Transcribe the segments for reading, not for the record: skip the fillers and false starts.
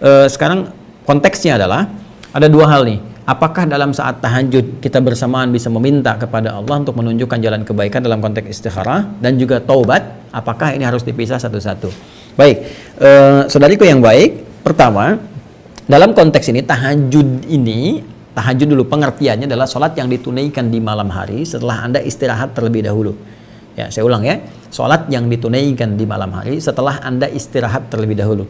sekarang konteksnya adalah ada dua hal nih. Apakah dalam saat tahajud kita bersamaan bisa meminta kepada Allah untuk menunjukkan jalan kebaikan dalam konteks istikharah dan juga taubat? Apakah ini harus dipisah satu-satu? Baik, saudariku yang baik, pertama, dalam konteks ini tahajud dulu pengertiannya adalah sholat yang ditunaikan di malam hari setelah Anda istirahat terlebih dahulu. Ya, saya ulang ya, sholat yang ditunaikan di malam hari setelah Anda istirahat terlebih dahulu.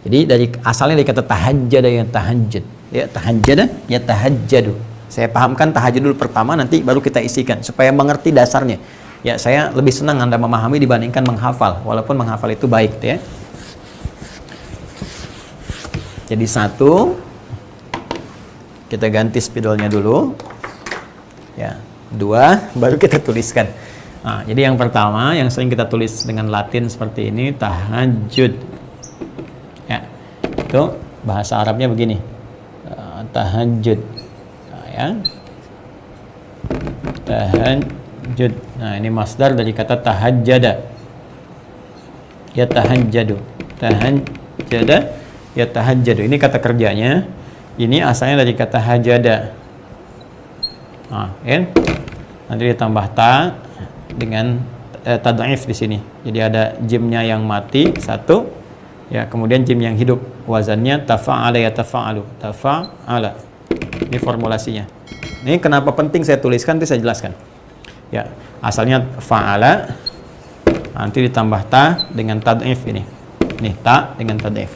Jadi asalnya dari kata tahajjada yang tahajjud. Ya, tahajjada ya tahajjadu. Saya pahamkan tahajud dulu pertama, nanti baru kita isikan supaya mengerti dasarnya. Ya, saya lebih senang Anda memahami dibandingkan menghafal, walaupun menghafal itu baik ya. Jadi satu, kita ganti spidolnya dulu. Ya, dua, baru kita tuliskan. Nah, jadi yang pertama yang sering kita tulis dengan Latin seperti ini tahajud. Ya, itu bahasa Arabnya begini. Tahajud. Nah, ya. Tahajud. Nah, ini masdar dari kata tahajjada. Ya tahajjadu. Tahajjada ya tahajjadu. Ini kata kerjanya. Ini asalnya dari kata hajada. Nah, ya. Nanti ditambah ta dengan tad'if di sini. Jadi ada jimnya yang mati satu, ya, kemudian jim yang hidup. Wazannya tafa'ala ya tafa'alu. Tafa'ala. Ini formulasinya. Ini kenapa penting saya tuliskan, nanti saya jelaskan. Ya, asalnya fa'ala, nanti ditambah ta dengan tad'if ini. Nih, ta dengan tad'if.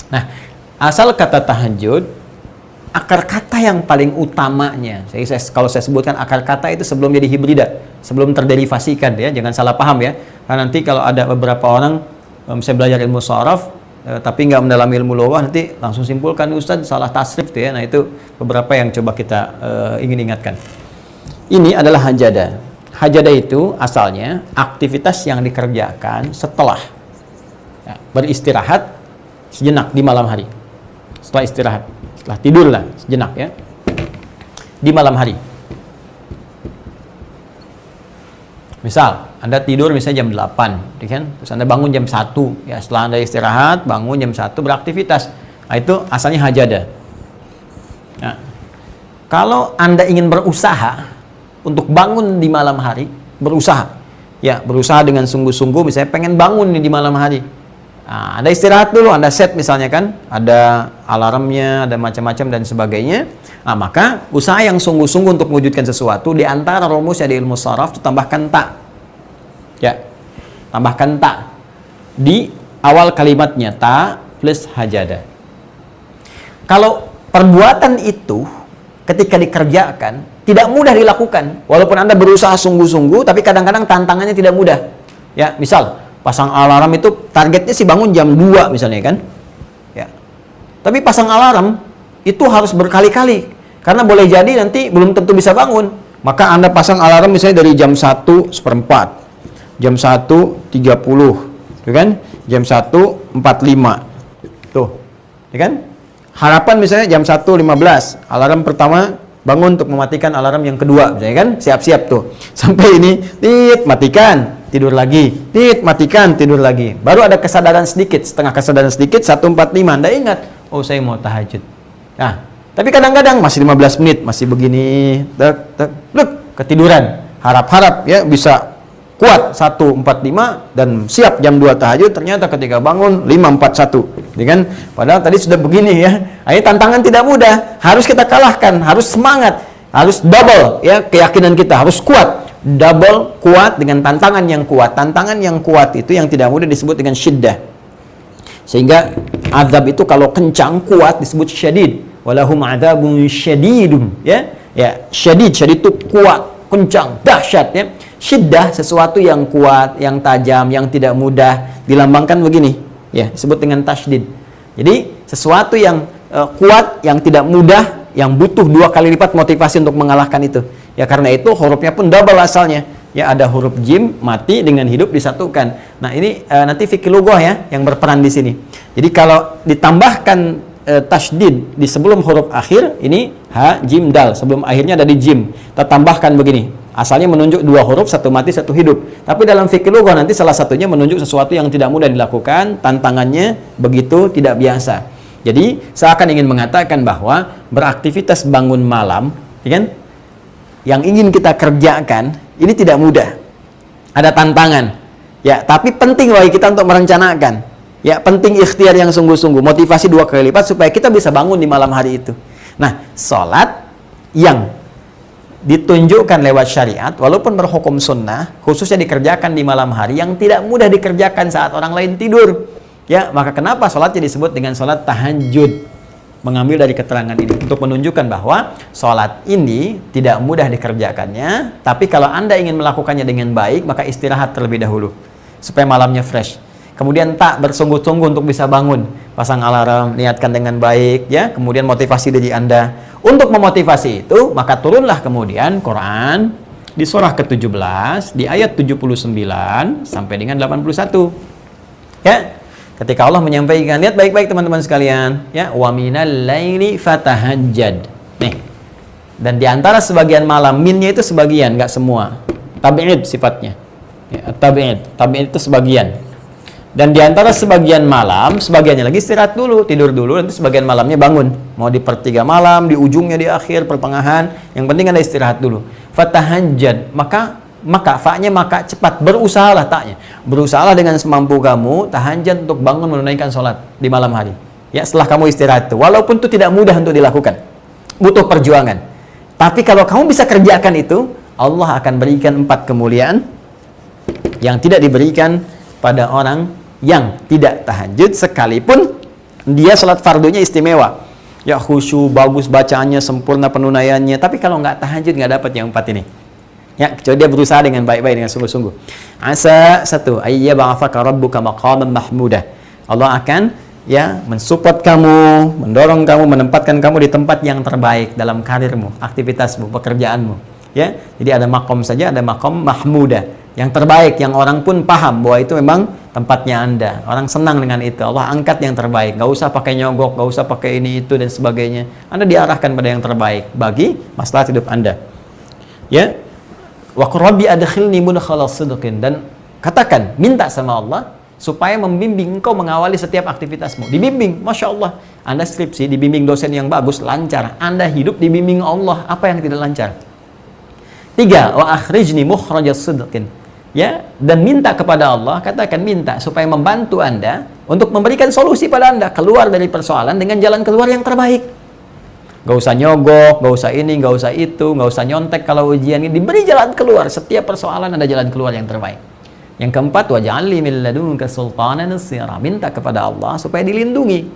Nah, asal kata tahajud, akar kata yang paling utamanya, kalau saya sebutkan akar kata itu sebelum jadi hibrida, sebelum terderivasikan ya, jangan salah paham ya. Karena nanti kalau ada beberapa orang saya belajar ilmu sharaf tapi nggak mendalami ilmu lughah, nanti langsung simpulkan Ustadz salah tasrif tuh ya. Nah, itu beberapa yang coba kita ingin ingatkan. Ini adalah hajada. Hajada itu asalnya aktivitas yang dikerjakan setelah ya, beristirahat sejenak di malam hari. Setelah istirahat, setelah tidur lah sejenak ya, di malam hari. Misal Anda tidur misalnya jam 8 kan? Terus Anda bangun jam 1 ya, setelah Anda istirahat bangun jam 1 beraktivitas. Nah, itu asalnya hajada. Nah, kalau Anda ingin berusaha untuk bangun di malam hari, berusaha dengan sungguh-sungguh, misalnya pengen bangun nih di malam hari. Nah, Anda istirahat dulu, Anda set misalnya kan, ada alarmnya, ada macam-macam dan sebagainya. Nah, maka usaha yang sungguh-sungguh untuk mewujudkan sesuatu, di antara rumusnya di ilmu sharaf itu tambahkan ta. Ya, tambahkan ta di awal kalimatnya, ta plus hajada. Kalau perbuatan itu ketika dikerjakan tidak mudah dilakukan, walaupun Anda berusaha sungguh-sungguh, tapi kadang-kadang tantangannya tidak mudah. Ya, misal pasang alarm itu targetnya sih bangun jam 2 misalnya kan. Ya. Tapi pasang alarm itu harus berkali-kali. Karena boleh jadi nanti belum tentu bisa bangun. Maka Anda pasang alarm misalnya dari jam 1:04, jam 1:30, gitu kan? Jam 1:45. Tuh. Ya kan? Harapan misalnya jam 1:15, alarm pertama bangun untuk mematikan alarm yang kedua, misalnya kan? Siap-siap tuh. Sampai ini, matikan, tidur lagi, matikan, tidur lagi. Baru ada kesadaran sedikit, setengah kesadaran sedikit, 1:45. Anda ingat, oh saya mau tahajud. Nah, tapi kadang-kadang masih 15 menit, masih begini, ketiduran. Harap-harap ya bisa kuat 1:45 dan siap jam 2 tahajud. Ternyata ketika bangun 5:41, ya kan? Padahal tadi sudah begini ya. Ini tantangan tidak mudah, harus kita kalahkan, harus semangat, harus double ya keyakinan kita, harus kuat. Double kuat dengan tantangan yang kuat. Tantangan yang kuat itu yang tidak mudah disebut dengan syiddah. Sehingga azab itu kalau kencang kuat disebut syadid. Walahum adzabun syadidun ya. Ya, syadid itu kuat, kencang, dahsyat ya. Syiddah sesuatu yang kuat, yang tajam, yang tidak mudah, dilambangkan begini ya, disebut dengan tasydid. Jadi sesuatu yang kuat, yang tidak mudah, yang butuh 2 kali lipat motivasi untuk mengalahkan itu. Ya, karena itu hurufnya pun double asalnya. Ya, ada huruf jim mati dengan hidup disatukan. Nah, ini nanti fikih lughah ya yang berperan di sini. Jadi kalau ditambahkan tasydid di sebelum huruf akhir, ini ha, jim, dal, sebelum akhirnya ada di jim. Kita tambahkan begini. Asalnya menunjuk 2 huruf, satu mati, satu hidup. Tapi dalam fikih lughah nanti salah satunya menunjuk sesuatu yang tidak mudah dilakukan, tantangannya begitu tidak biasa. Jadi saya akan ingin mengatakan bahwa beraktivitas bangun malam, ya kan, yang ingin kita kerjakan ini tidak mudah. Ada tantangan, ya. Tapi penting bagi kita untuk merencanakan, ya. Penting ikhtiar yang sungguh-sungguh, motivasi 2 kali lipat supaya kita bisa bangun di malam hari itu. Nah, sholat yang ditunjukkan lewat syariat, walaupun berhukum sunnah, khususnya dikerjakan di malam hari yang tidak mudah dikerjakan saat orang lain tidur. Ya, maka kenapa sholatnya disebut dengan sholat tahajud? Mengambil dari keterangan ini untuk menunjukkan bahwa sholat ini tidak mudah dikerjakannya, tapi kalau Anda ingin melakukannya dengan baik, maka istirahat terlebih dahulu supaya malamnya fresh. Kemudian tak bersungguh-sungguh untuk bisa bangun, pasang alarm, niatkan dengan baik, ya. Kemudian motivasi diri Anda. Untuk memotivasi itu, maka turunlah kemudian Quran di surah ke-17 di ayat 79 sampai dengan 81. Ya. Ketika Allah menyampaikan, lihat baik-baik teman-teman sekalian, ya, wa minal laili fatahajjad. Nih. Dan di antara sebagian malam, minnya itu sebagian, nggak semua. Tabi'id sifatnya. Ya, tabi'id itu sebagian. Dan di antara sebagian malam, sebagiannya lagi istirahat dulu, tidur dulu, nanti sebagian malamnya bangun. Mau di per-3 malam, di ujungnya, di akhir, pertengahan, yang penting Anda istirahat dulu. Fatahajjad, maka fa-nya maka cepat, berusahalah taknya. Berusahalah dengan semampu kamu, tahajjud untuk bangun menunaikan sholat di malam hari. Ya, setelah kamu istirahat itu. Walaupun itu tidak mudah untuk dilakukan. Butuh perjuangan. Tapi kalau kamu bisa kerjakan itu, Allah akan berikan 4 kemuliaan yang tidak diberikan pada orang yang tidak tahajud, sekalipun dia sholat fardunya istimewa. Ya, khusyuk, bagus bacaannya, sempurna penunaiannya. Tapi kalau nggak tahajud, nggak dapat yang 4 ini. Ya, kecuali dia berusaha dengan baik-baik, dengan sungguh-sungguh. Asa 1, ayyab'atsaka rabbuka maqaman mahmudah. Allah akan, ya, mensupport kamu, mendorong kamu, menempatkan kamu di tempat yang terbaik dalam karirmu, aktivitasmu, pekerjaanmu. Ya, jadi ada makom saja, ada makom mahmudah, yang terbaik, yang orang pun paham bahwa itu memang tempatnya Anda. Orang senang dengan itu. Allah angkat yang terbaik. Nggak usah pakai nyogok, nggak usah pakai ini itu dan sebagainya. Anda diarahkan pada yang terbaik bagi maslahat hidup Anda. Ya. Wa qur rabbi adkhilni mudkhala sidqin, dan katakan, minta sama Allah supaya membimbing engkau mengawali setiap aktivitasmu. Dibimbing, Masya Allah. Anda skripsi, dibimbing dosen yang bagus, lancar. Anda hidup dibimbing Allah, apa yang tidak lancar? 3, wa akhrijni mukhrajas sidqin. Ya, dan minta kepada Allah, katakan minta supaya membantu Anda untuk memberikan solusi pada Anda keluar dari persoalan dengan jalan keluar yang terbaik. Gak usah nyogok, gak usah ini, gak usah itu, gak usah nyontek kalau ujian ini. Diberi jalan keluar. Setiap persoalan ada jalan keluar yang terbaik. Yang keempat, waj'alni min ladunka sultanan nasira. Minta kepada Allah supaya dilindungi,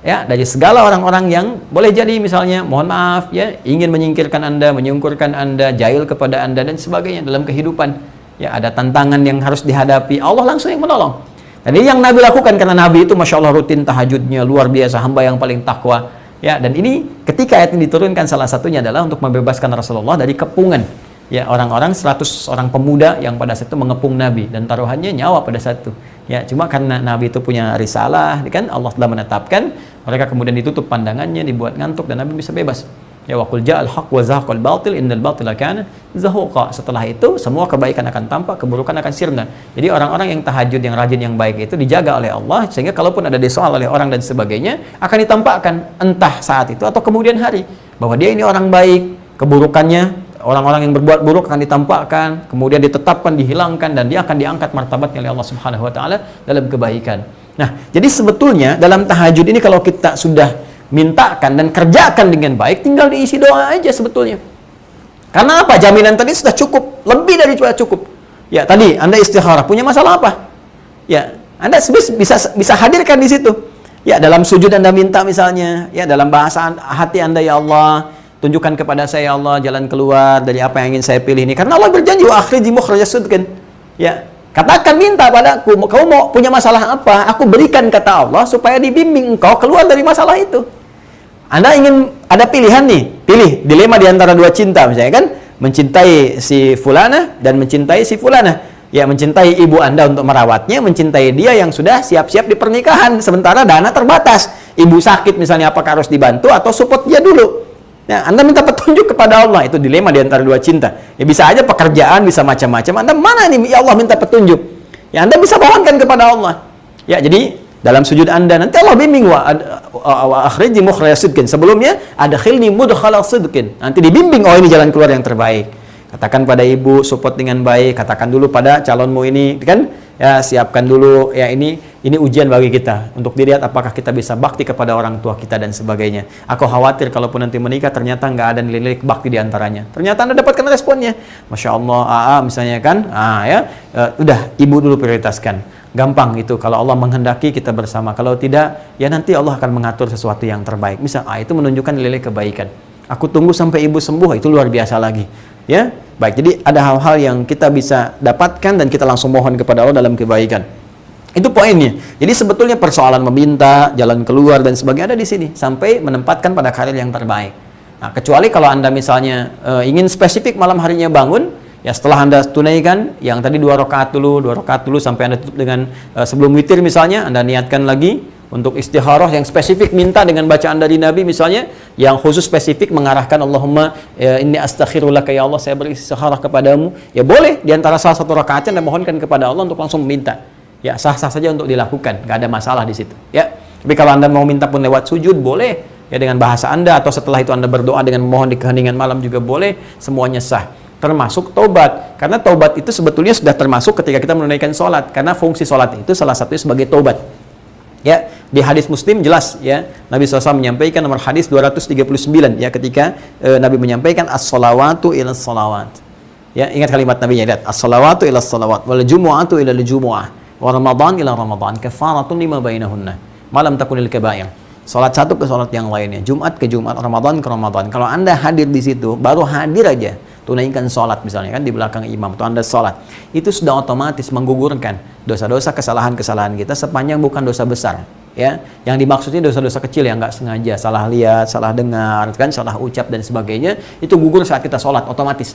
ya, dari segala orang-orang yang boleh jadi misalnya, mohon maaf, ya, ingin menyingkirkan Anda, menyungkurkan Anda, jahil kepada Anda dan sebagainya dalam kehidupan. Ya, ada tantangan yang harus dihadapi. Allah langsung yang menolong. Dan ini yang Nabi lakukan, karena Nabi itu Masya Allah rutin tahajudnya luar biasa, hamba yang paling takwa. Ya, dan ini ketika ayat ini diturunkan, salah satunya adalah untuk membebaskan Rasulullah dari kepungan. Ya, orang-orang 100 orang pemuda yang pada saat itu mengepung Nabi dan taruhannya nyawa pada saat itu. Ya, cuma karena Nabi itu punya risalah, kan Allah telah menetapkan, mereka kemudian ditutup pandangannya, dibuat ngantuk dan Nabi bisa bebas. Ya, wa qul ja'al haqq wa zahaqal batil innal batila kana zahuqa. Setelah itu semua kebaikan akan tampak, keburukan akan sirna. Jadi orang-orang yang tahajud, yang rajin, yang baik itu dijaga oleh Allah, sehingga kalaupun ada disoal oleh orang dan sebagainya akan ditampakkan entah saat itu atau kemudian hari bahwa dia ini orang baik. Keburukannya, orang-orang yang berbuat buruk akan ditampakkan, kemudian ditetapkan, dihilangkan, dan dia akan diangkat martabatnya oleh Allah Subhanahu wa taala dalam kebaikan. Nah, jadi sebetulnya dalam tahajud ini kalau kita sudah mintakan dan kerjakan dengan baik, tinggal diisi doa aja sebetulnya. Karena apa? Jaminan tadi sudah cukup, lebih dari cukup. Ya, tadi Anda istikharah, punya masalah apa? Ya, Anda bisa hadirkan di situ. Ya, dalam sujud Anda minta misalnya, ya, dalam bahasa hati Anda, ya Allah, tunjukkan kepada saya, ya Allah, jalan keluar dari apa yang ingin saya pilih ini. Karena Allah berjanji, wa akhriji mukhrajas sidqin. Ya, katakan, minta padaku, kamu mau punya masalah apa? Aku berikan, kata Allah, supaya dibimbing engkau keluar dari masalah itu. Anda ingin ada pilihan nih, pilih dilema di antara 2 cinta misalnya kan, mencintai si fulana dan mencintai si fulana. Ya, mencintai ibu Anda untuk merawatnya, mencintai dia yang sudah siap-siap di pernikahan, sementara dana terbatas. Ibu sakit misalnya, apakah harus dibantu atau support dia dulu? Ya, Anda minta petunjuk kepada Allah, itu dilema di antara 2 cinta. Ya, bisa aja pekerjaan, bisa macam-macam. Anda mana nih, ya Allah, minta petunjuk. Ya, Anda bisa mohonkan kepada Allah. Ya, jadi dalam sujud Anda. Nanti Allah bimbing wa akhrijni mukhraj sidqin. Sebelumnya adkhilni mudkhala sidqin. Nanti dibimbing, oh ini jalan keluar yang terbaik. Katakan pada ibu, support dengan baik. Katakan dulu pada calonmu ini, kan? Ya, siapkan dulu. Ya, ini ujian bagi kita untuk dilihat apakah kita bisa bakti kepada orang tua kita dan sebagainya. Aku khawatir kalaupun nanti menikah ternyata nggak ada nilai bakti di antaranya. Ternyata Anda dapatkan responnya, Masya Allah, misalnya kan, udah ibu dulu prioritaskan. Gampang itu kalau Allah menghendaki kita bersama. Kalau tidak, ya nanti Allah akan mengatur sesuatu yang terbaik. Misal, itu menunjukkan nilai kebaikan. Aku tunggu sampai ibu sembuh, itu luar biasa lagi. Ya, baik. Jadi ada hal-hal yang kita bisa dapatkan dan kita langsung mohon kepada Allah dalam kebaikan. Itu poinnya. Jadi sebetulnya persoalan meminta, jalan keluar dan sebagainya ada di sini sampai menempatkan pada karir yang terbaik. Nah, kecuali kalau Anda misalnya ingin spesifik malam harinya bangun, ya setelah Anda tunaikan yang tadi 2 rakaat dulu sampai Anda tutup dengan sebelum witir misalnya, Anda niatkan lagi untuk istikharah yang spesifik minta dengan bacaan dari Nabi misalnya, yang khusus spesifik mengarahkan Allahumma inni astaghfirulaka ya Allah, saya beristikharah kepadamu. Ya boleh di antara salah satu rakaatnya Anda mohonkan kepada Allah untuk langsung meminta. Ya sah-sah saja untuk dilakukan, nggak ada masalah di situ. Ya. Tapi kalau Anda mau minta pun lewat sujud boleh, ya dengan bahasa Anda, atau setelah itu Anda berdoa dengan memohon di keheningan malam juga boleh, semuanya sah. Termasuk taubat, karena taubat itu sebetulnya sudah termasuk ketika kita menunaikan sholat, karena fungsi sholat itu salah satunya sebagai taubat. Ya, di hadis Muslim jelas ya, Nabi SAW menyampaikan nomor hadis 239 ya, ketika Nabi menyampaikan as-salawatu ila salawat. Ya, ingat kalimat Nabi-nya, lihat, as-salawatu ila salawat wal jumu'atu ila jumu'ah wa ramadan ila ramadan kafaratun lima bainahunna malam takunil kabair. Salat satu ke salat yang lainnya, Jumat ke Jumat, Ramadan ke Ramadan. Kalau Anda hadir di situ, baru hadir aja tunaikan sholat misalnya kan di belakang imam, atau Anda sholat, itu sudah otomatis menggugurkan dosa-dosa kesalahan-kesalahan kita sepanjang bukan dosa besar. Ya, yang dimaksudnya dosa-dosa kecil yang nggak sengaja, salah lihat, salah dengar, kan, salah ucap dan sebagainya, itu gugur saat kita sholat otomatis.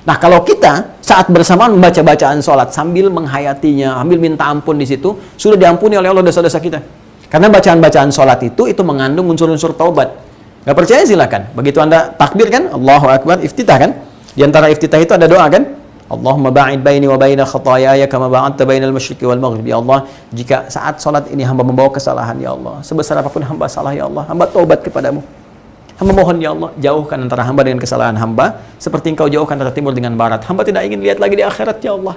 Nah, kalau kita saat bersamaan membaca bacaan sholat sambil menghayatinya, sambil minta ampun di situ, sudah diampuni oleh Allah dosa-dosa kita. Karena bacaan-bacaan sholat itu mengandung unsur-unsur taubat. Nggak percaya silakan. Begitu Anda takbir kan, Allahu Akbar, iftitah kan. Di antara iftitah itu ada doa kan? Allahumma ba'id baini wa baina khataayaya kama ba'adta bainal masyriqi wal maghrib. Ya Allah, jika saat salat ini hamba membawa kesalahan ya Allah, sebesar apapun hamba salah ya Allah, hamba taubat kepadamu. Hamba mohon ya Allah, jauhkan antara hamba dengan kesalahan hamba seperti Engkau jauhkan antara timur dengan barat. Hamba tidak ingin lihat lagi di akhirat ya Allah.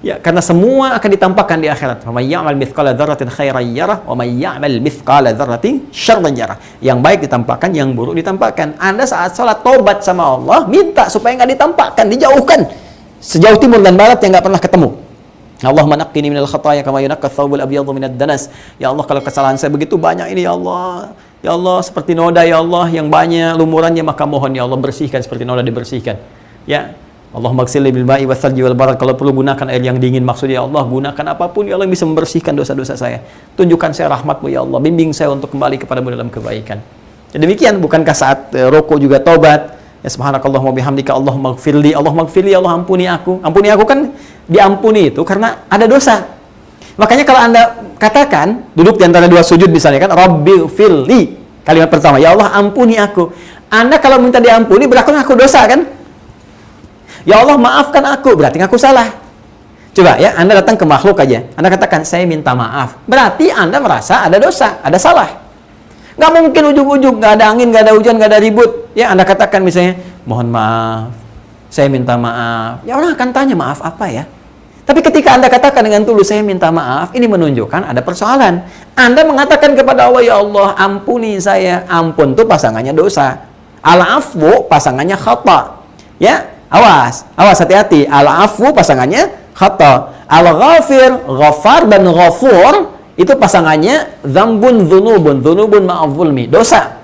Ya, karena semua akan ditampakkan di akhirat. Wa may ya'mal mithqala dzarratin khairan yarah wa may ya'mal mithqala dzarratin syarran yarah. Yang baik ditampakkan, yang buruk ditampakkan. Anda saat salat taubat sama Allah, minta supaya nggak ditampakkan, dijauhkan sejauh timur dan barat yang nggak pernah ketemu. Allahumma naqqini minal khataaya kama yunaqqa thawbul abyadhu minad danas. Ya Allah, kalau kesalahan saya begitu banyak ini ya Allah. Ya Allah, seperti noda ya Allah yang banyak lumurannya, maka mohon ya Allah bersihkan seperti noda dibersihkan. Ya, Allahumma ghsilni bil ma'i was salji wal barad. Kalau perlu gunakan air yang dingin, maksudnya ya Allah, gunakan apapun ya Allah yang bisa membersihkan dosa-dosa saya. Tunjukkan saya rahmat-Mu ya Allah, bimbing saya untuk kembali kepadamu dalam kebaikan. Ya, demikian, bukankah saat rokok juga taubat? Ya subhanakallahumma bihamdika Allahumma ighfirli, Allahumma ighfirli, ya Allah ampuni aku. Ampuni aku kan diampuni itu karena ada dosa. Makanya kalau Anda katakan duduk di antara dua sujud misalnya kan, Rabbighfirli, kalimat pertama, ya Allah ampuni aku. Anda kalau minta diampuni berarti aku dosa kan? Ya Allah maafkan aku, berarti aku salah. Coba ya, Anda datang ke makhluk aja, Anda katakan saya minta maaf, berarti Anda merasa ada dosa, ada salah. Nggak mungkin ujuk-ujuk, nggak ada angin, nggak ada hujan, nggak ada ribut. Ya Anda katakan misalnya, mohon maaf, saya minta maaf. Ya orang akan tanya, maaf apa ya? Tapi ketika Anda katakan dengan tulus, saya minta maaf, ini menunjukkan ada persoalan. Anda mengatakan kepada Allah, ya Allah ampuni saya. Ampun itu pasangannya dosa, al-afwu pasangannya khata. Ya, awas hati-hati. Al-afwu pasangannya khata. Al-ghafir, ghafar dan ghafur itu pasangannya dzambun dzunubun ma'adh-dzulmi, dosa.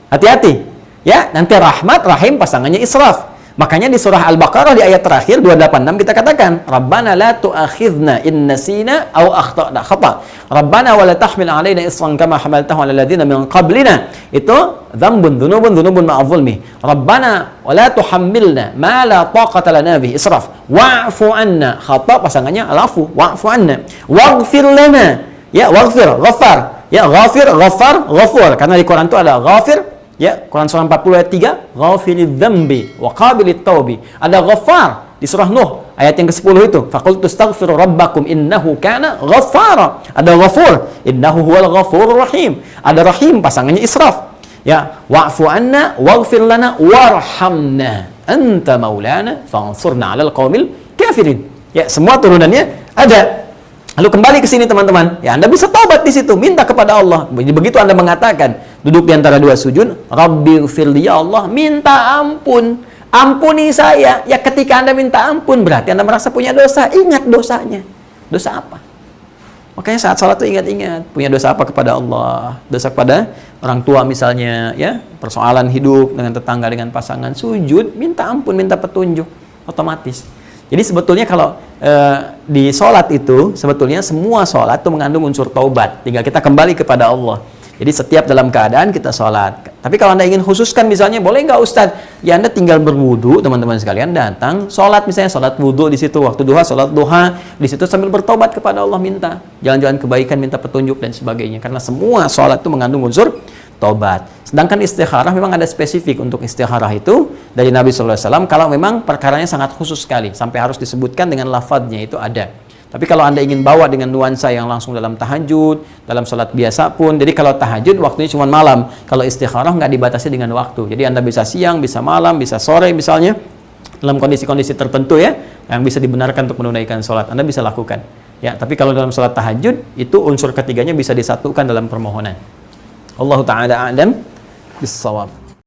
Hati-hati. Ya, nanti rahmat, rahim pasangannya israf. Makanya di surah Al-Baqarah di ayat terakhir 286 kita katakan, Rabbana la tu'akhidna in nasina aw akhtana khata. Rabbana wa la tahmil 'alaina isran kama hamaltahu 'alal ladzina min qablina. Itu dzambun dzunubun ma'adh-dzulmi. Rabbana wa la tuhammilna ma la taqata lana bihi, israf. Wa'fu 'anna, khata pasangannya al-'afwu, wa'fu 'anna. Waghfir lana. Ya, waghfir, ghafar. Ya, ghafir, ghafar, ghafur. Karena di Quran itu ada ghafir. Ya, Quran surah 40 ayat 3, ghafiridzambi wa qabilit taubi. Ada ghafar di surah Nuh, ayat yang ke-10 itu, faqultu astaghfiru rabbakum innahu kana ghaffara. Ada ghafur, innahu huwal ghafurur rahim. Ada rahim, pasangannya israf. Ya, wa'fu anna waghfir lana warhamna anta maulana fansurna 'alal qaumil kafirin. Ya, semua turunannya ada. Lalu kembali ke sini teman-teman. Ya, Anda bisa taubat di situ, minta kepada Allah. Begitu Anda mengatakan, duduk di antara dua sujud, Rabbighfirli ya Allah, minta ampun. Ampuni saya. Ya, ketika Anda minta ampun, berarti Anda merasa punya dosa. Ingat dosanya. Dosa apa? Makanya saat salat itu ingat-ingat. Punya dosa apa kepada Allah? Dosa kepada orang tua misalnya, ya, persoalan hidup dengan tetangga, dengan pasangan. Sujud, minta ampun, minta petunjuk. Otomatis. Jadi sebetulnya kalau di sholat itu, sebetulnya semua sholat itu mengandung unsur taubat. Tinggal kita kembali kepada Allah. Jadi setiap dalam keadaan kita sholat. Tapi kalau Anda ingin khususkan misalnya, boleh nggak Ustadz? Ya Anda tinggal berwudu, teman-teman sekalian, datang, sholat misalnya, sholat wudu di situ, waktu duha, sholat duha, di situ sambil bertobat kepada Allah, minta jalan-jalan kebaikan, minta petunjuk dan sebagainya. Karena semua sholat itu mengandung unsur tobat. Sedangkan istikharah memang ada spesifik untuk istikharah itu dari Nabi SAW. Kalau memang perkaranya sangat khusus sekali, sampai harus disebutkan dengan lafadznya itu ada. Tapi kalau Anda ingin bawa dengan nuansa yang langsung dalam tahajud, dalam sholat biasa pun, jadi kalau tahajud waktunya cuma malam, kalau istikharah nggak dibatasi dengan waktu. Jadi Anda bisa siang, bisa malam, bisa sore misalnya, dalam kondisi-kondisi tertentu ya, yang bisa dibenarkan untuk menunaikan sholat, Anda bisa lakukan. Ya, tapi kalau dalam sholat tahajud, itu unsur ketiganya bisa disatukan dalam permohonan. Allah Ta'ala a'lam bis-shawab.